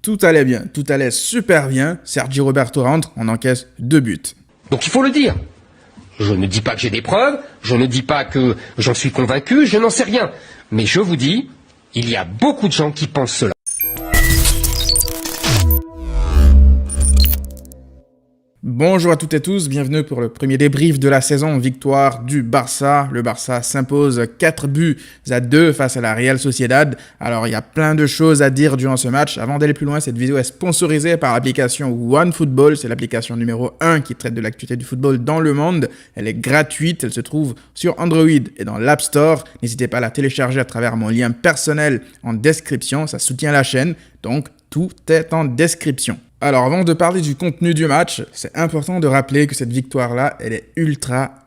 Tout allait bien, tout allait super bien. Sergi Roberto rentre, on encaisse 2 buts. Donc il faut le dire. Je ne dis pas que j'ai des preuves, je ne dis pas que j'en suis convaincu, je n'en sais rien. Mais je vous dis, il y a beaucoup de gens qui pensent cela. Bonjour à toutes et tous, bienvenue pour le premier débrief de la saison, victoire du Barça. Le Barça s'impose 4-2 face à la Real Sociedad. Alors il y a plein de choses à dire durant ce match. Avant d'aller plus loin, cette vidéo est sponsorisée par l'application OneFootball. C'est l'application numéro 1 qui traite de l'actualité du football dans le monde. Elle est gratuite, elle se trouve sur Android et dans l'App Store. N'hésitez pas à la télécharger à travers mon lien personnel en description, ça soutient la chaîne. Donc tout est en description. Alors avant de parler du contenu du match, c'est important de rappeler que cette victoire-là, elle est ultra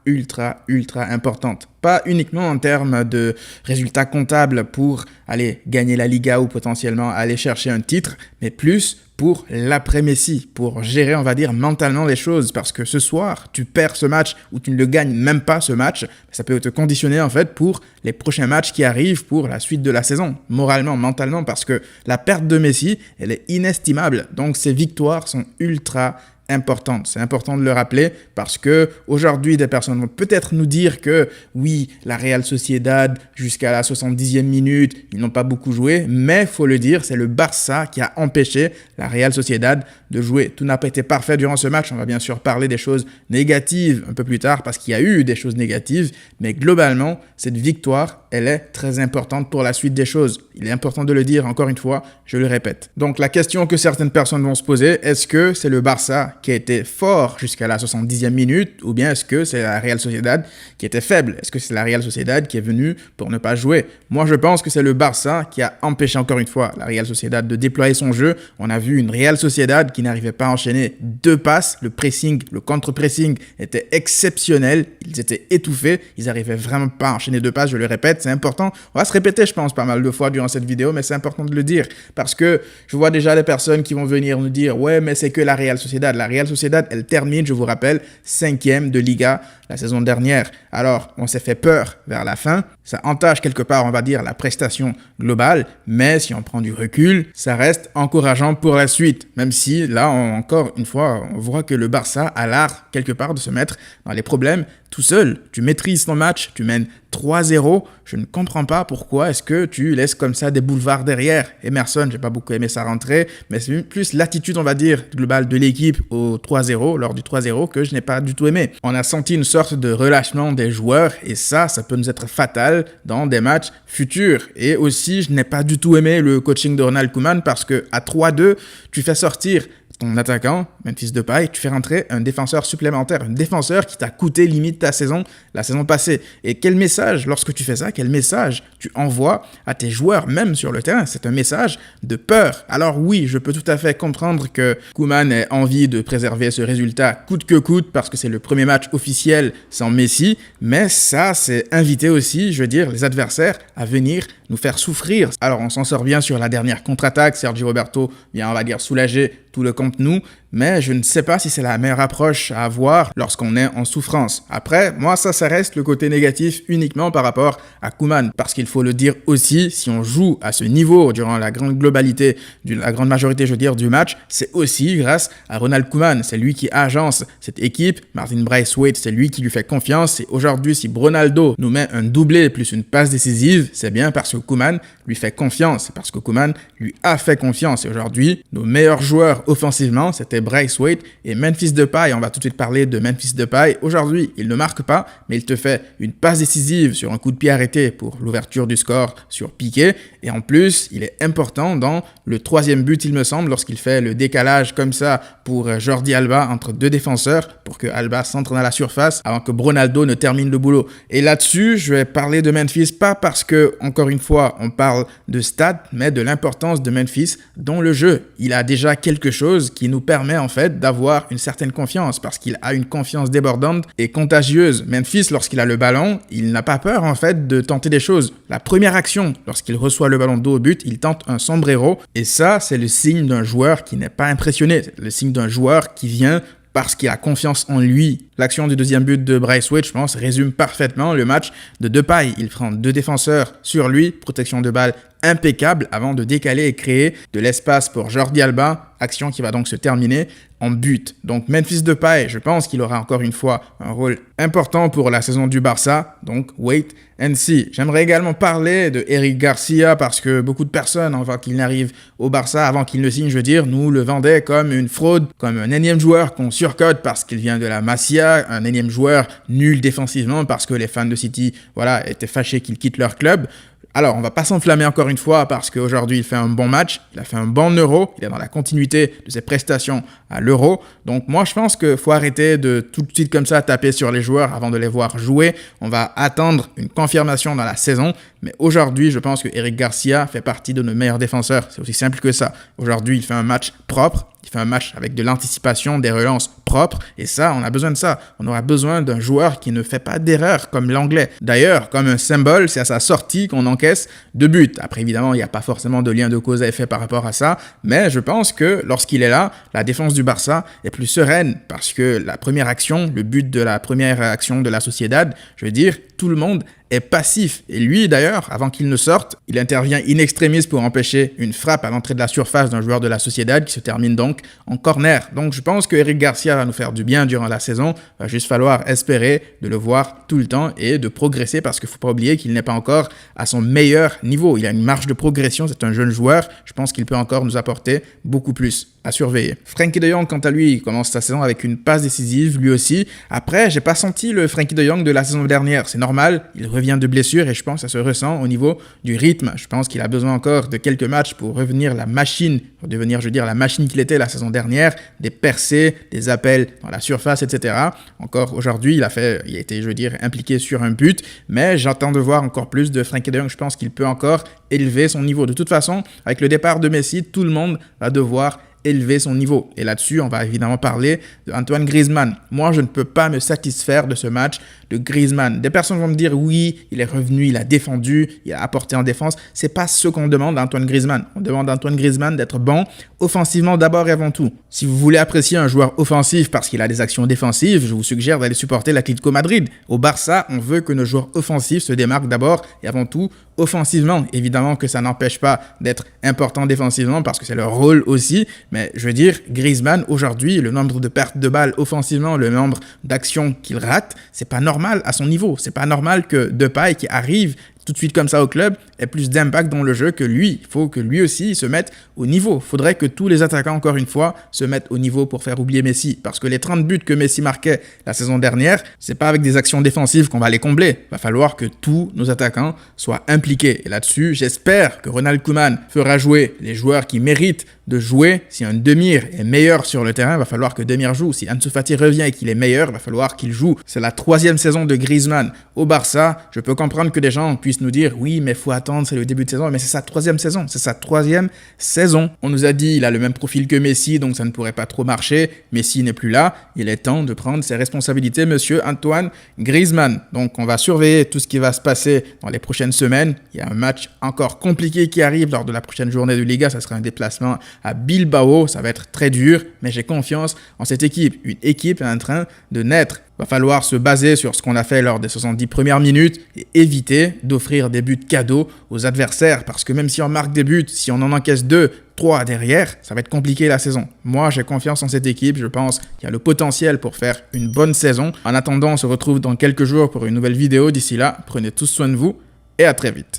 importante. Pas uniquement en termes de résultats comptables pour aller gagner la Liga ou potentiellement aller chercher un titre, mais plus pour l'après-Messi, pour gérer, on va dire, mentalement les choses. Parce que ce soir, tu perds ce match ou tu ne le gagnes même pas ce match, ça peut te conditionner en fait pour les prochains matchs qui arrivent pour la suite de la saison, moralement, mentalement, parce que la perte de Messi, elle est inestimable. Donc ces victoires sont ultra importante. C'est important de le rappeler parce que aujourd'hui, des personnes vont peut-être nous dire que oui, la Real Sociedad, jusqu'à la 70e minute, ils n'ont pas beaucoup joué, mais faut le dire, c'est le Barça qui a empêché la Real Sociedad de jouer. Tout n'a pas été parfait durant ce match. On va bien sûr parler des choses négatives un peu plus tard parce qu'il y a eu des choses négatives, mais globalement, cette victoire, elle est très importante pour la suite des choses. Il est important de le dire encore une fois, je le répète. Donc la question que certaines personnes vont se poser, est-ce que c'est le Barça qui a été fort jusqu'à la 70e minute ou bien est-ce que c'est la Real Sociedad qui était faible? Est-ce que c'est la Real Sociedad qui est venue pour ne pas jouer? Moi, je pense que c'est le Barça qui a empêché encore une fois la Real Sociedad de déployer son jeu. On a vu une Real Sociedad qui n'arrivait pas à enchaîner 2 passes. Le pressing, le contre-pressing était exceptionnel. Ils étaient étouffés. Ils n'arrivaient vraiment pas à enchaîner 2 passes. Je le répète, c'est important. On va se répéter, je pense, pas mal de fois durant cette vidéo, mais c'est important de le dire parce que je vois déjà des personnes qui vont venir nous dire « Ouais, mais c'est que la Real Sociedad. La Real Sociedad, elle termine, je vous rappelle, 5e de Liga la saison dernière. Alors, on s'est fait peur vers la fin. Ça entache quelque part, on va dire, la prestation globale. Mais si on prend du recul, ça reste encourageant pour la suite. Même si, là, encore une fois, on voit que le Barça a l'art, quelque part, de se mettre dans les problèmes tout seul. Tu maîtrises ton match, tu mènes 3-0. Je ne comprends pas pourquoi est-ce que tu laisses comme ça des boulevards derrière. Emerson, j'ai pas beaucoup aimé sa rentrée, mais c'est plus l'attitude, on va dire, globale de l'équipe au 3-0, lors du 3-0, que je n'ai pas du tout aimé. On a senti une sorte de relâchement des joueurs et ça peut nous être fatal dans des matchs futurs. Et aussi, je n'ai pas du tout aimé le coaching de Ronald Koeman parce que à 3-2, tu fais sortir ton attaquant, Memphis Depay, tu fais rentrer un défenseur supplémentaire, un défenseur qui t'a coûté limite ta saison, la saison passée. Et quel message, lorsque tu fais ça, quel message tu envoies à tes joueurs, même sur le terrain? C'est un message de peur. Alors oui, je peux tout à fait comprendre que Koeman ait envie de préserver ce résultat coûte que coûte parce que c'est le premier match officiel sans Messi, mais ça, c'est inviter aussi, je veux dire, les adversaires à venir nous faire souffrir. Alors on s'en sort bien sur la dernière contre-attaque, Sergi Roberto vient, on va dire, soulager tout le contre nous, mais je ne sais pas si c'est la meilleure approche à avoir lorsqu'on est en souffrance. Après, moi, ça reste le côté négatif uniquement par rapport à Koeman, parce qu'il faut le dire aussi, si on joue à ce niveau durant la grande globalité, la grande majorité, je veux dire, du match, c'est aussi grâce à Ronald Koeman. C'est lui qui agence cette équipe. Martin Braithwaite, c'est lui qui lui fait confiance. Et aujourd'hui, si Ronaldo nous met un doublé plus une passe décisive, c'est bien parce que Koeman lui fait confiance. C'est parce que Koeman lui a fait confiance. Et aujourd'hui, nos meilleurs joueurs offensivement, c'était Braithwaite et Memphis Depay. On va tout de suite parler de Memphis Depay. Aujourd'hui, il ne marque pas, mais il te fait une passe décisive sur un coup de pied arrêté pour l'ouverture du score sur Piqué. Et en plus, il est important dans le 3e but, il me semble, lorsqu'il fait le décalage comme ça pour Jordi Alba entre 2 défenseurs pour que Alba s'entre dans la surface avant que Ronaldo ne termine le boulot. Et là-dessus, je vais parler de Memphis, pas parce que, encore une fois, on parle de stats, mais de l'importance de Memphis dans le jeu. Il a déjà quelque chose qui nous permet en fait d'avoir une certaine confiance parce qu'il a une confiance débordante et contagieuse. Memphis, lorsqu'il a le ballon, il n'a pas peur en fait de tenter des choses. La première action, lorsqu'il reçoit le ballon dos au but, il tente un sombrero et ça, c'est le signe d'un joueur qui n'est pas impressionné. C'est le signe d'un joueur qui vient parce qu'il a confiance en lui. L'action du 2e but de Braithwaite, je pense, résume parfaitement le match de Depay. Il prend 2 défenseurs sur lui, protection de balle impeccable avant de décaler et créer de l'espace pour Jordi Alba, action qui va donc se terminer en but. Donc Memphis Depay, je pense qu'il aura encore une fois un rôle important pour la saison du Barça, donc wait and see. J'aimerais également parler de Eric Garcia parce que beaucoup de personnes, avant qu'il n'arrive au Barça, avant qu'il ne signe, je veux dire, nous le vendaient comme une fraude, comme un énième joueur qu'on surcote parce qu'il vient de la Masia, un énième joueur nul défensivement parce que les fans de City, voilà, étaient fâchés qu'il quitte leur club. Alors, on va pas s'enflammer encore une fois parce qu'aujourd'hui, il fait un bon match, il a fait un bon Euro, il est dans la continuité de ses prestations à l'Euro. Donc moi, je pense qu'il faut arrêter de tout de suite comme ça taper sur les joueurs avant de les voir jouer. On va attendre une confirmation dans la saison. Mais aujourd'hui, je pense que Eric Garcia fait partie de nos meilleurs défenseurs. C'est aussi simple que ça. Aujourd'hui, il fait un match propre. Il fait un match avec de l'anticipation, des relances propres. Et ça, on a besoin de ça. On aura besoin d'un joueur qui ne fait pas d'erreur comme l'anglais. D'ailleurs, comme un symbole, c'est à sa sortie qu'on encaisse 2 buts. Après, évidemment, il n'y a pas forcément de lien de cause à effet par rapport à ça. Mais je pense que lorsqu'il est là, la défense du Barça est plus sereine parce que la première action, le but de la première action de la Sociedad, je veux dire, tout le monde est passif. Et lui, d'ailleurs, avant qu'il ne sorte, il intervient in extremis pour empêcher une frappe à l'entrée de la surface d'un joueur de la Sociedad qui se termine donc en corner. Donc, je pense que Eric Garcia va nous faire du bien durant la saison. Il va juste falloir espérer de le voir tout le temps et de progresser parce qu'il ne faut pas oublier qu'il n'est pas encore à son meilleur niveau. Il a une marge de progression, c'est un jeune joueur. Je pense qu'il peut encore nous apporter beaucoup plus à surveiller. Frenkie de Jong, quant à lui, il commence sa saison avec une passe décisive, lui aussi. Après, j'ai pas senti le Frenkie de Jong de la saison dernière. C'est normal, il revient de blessure et je pense que ça se ressent au niveau du rythme. Je pense qu'il a besoin encore de quelques matchs pour revenir la machine, pour devenir, je veux dire, la machine qu'il était la saison dernière, des percées, des appels dans la surface, etc. Encore aujourd'hui, il a été, je veux dire, impliqué sur un but, mais j'attends de voir encore plus de Frenkie de Jong. Je pense qu'il peut encore élever son niveau. De toute façon, avec le départ de Messi, tout le monde va devoir élever son niveau. Et là-dessus, on va évidemment parler d'Antoine Griezmann. Moi, je ne peux pas me satisfaire de ce match de Griezmann. Des personnes vont me dire, oui, il est revenu, il a défendu, il a apporté en défense. C'est pas ce qu'on demande à Antoine Griezmann. On demande à Antoine Griezmann d'être bon offensivement d'abord et avant tout. Si vous voulez apprécier un joueur offensif parce qu'il a des actions défensives, je vous suggère d'aller supporter l'Atlético Madrid. Au Barça, on veut que nos joueurs offensifs se démarquent d'abord et avant tout offensivement. Évidemment que ça n'empêche pas d'être important défensivement parce que c'est leur rôle aussi. Mais je veux dire, Griezmann, aujourd'hui, le nombre de pertes de balles offensivement, le nombre d'actions qu'il rate, c'est pas normal à son niveau. C'est pas normal que Depay qui arrive tout de suite comme ça au club ait plus d'impact dans le jeu que lui. Il faut que lui aussi se mette au niveau. Il faudrait que tous les attaquants, encore une fois, se mettent au niveau pour faire oublier Messi. Parce que les 30 buts que Messi marquait la saison dernière, c'est pas avec des actions défensives qu'on va les combler. Il va falloir que tous nos attaquants soient impliqués. Et là-dessus, j'espère que Ronald Koeman fera jouer les joueurs qui méritent de jouer. Si un Demir est meilleur sur le terrain, il va falloir que Demir joue. Si Ansu Fati revient et qu'il est meilleur, il va falloir qu'il joue. C'est la 3e saison de Griezmann au Barça. Je peux comprendre que des gens puissent nous dire, oui, mais il faut attendre, c'est le début de saison. Mais c'est sa 3e saison. C'est sa 3e saison. On nous a dit, il a le même profil que Messi, donc ça ne pourrait pas trop marcher. Messi n'est plus là. Il est temps de prendre ses responsabilités, monsieur Antoine Griezmann. Donc, on va surveiller tout ce qui va se passer dans les prochaines semaines. Il y a un match encore compliqué qui arrive lors de la prochaine journée de Liga. Ça sera un déplacement à Bilbao. Ça va être très dur, mais j'ai confiance en cette équipe. Une équipe est en train de naître. Il va falloir se baser sur ce qu'on a fait lors des 70 premières minutes et éviter d'offrir des buts cadeaux aux adversaires parce que même si on marque des buts, si on en encaisse 2, 3 derrière, ça va être compliqué la saison. Moi, j'ai confiance en cette équipe. Je pense qu'il y a le potentiel pour faire une bonne saison. En attendant, on se retrouve dans quelques jours pour une nouvelle vidéo. D'ici là, prenez tous soin de vous et à très vite.